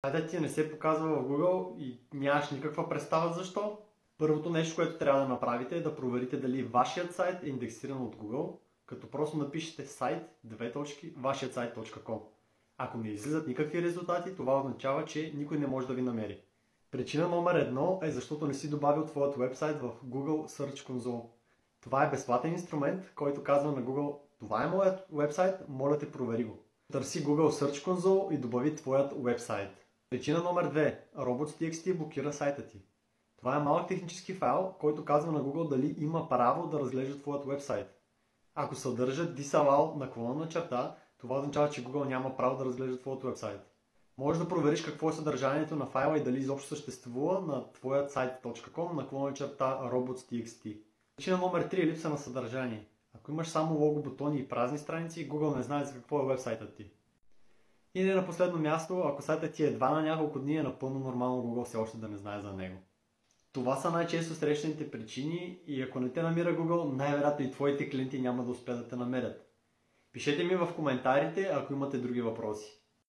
Сайтът ти не се показва в Google и нямаш никаква представа защо. Първото нещо, което трябва да направите е да проверите дали вашият сайт е индексиран от Google, като просто напишете сайт, вашият сайт.com. Ако не излизат никакви резултати, това означава, че никой не може да ви намери. Причина номер 1 е защото не си добавил твоят вебсайт в Google Search Console. Това е безплатен инструмент, който казва на Google: това е моят вебсайт, моля те, провери го. Търси Google Search Console и добави твоят вебсайт. Причина номер 2. Robots.txt блокира сайта ти. Това е малък технически файл, който казва на Google дали има право да разглежда твоят вебсайт. Ако съдържа disallow : това означава, че Google няма право да разглежда твоят вебсайт. Можеш да провериш какво е съдържанието на файла и дали изобщо съществува на твоят сайт.com /robots.txt. Причина номер 3 е липса на съдържание. Ако имаш само лого, бутони и празни страници, Google не знае за какво е вебсайтът ти. И не на последно място, ако сайтът ти е едва на няколко дни, е напълно нормално Google все още да не знае за него. Това са най-често срещаните причини и ако не те намира Google, най-вероятно и твоите клиенти няма да успеят да те намерят. Пишете ми в коментарите, ако имате други въпроси.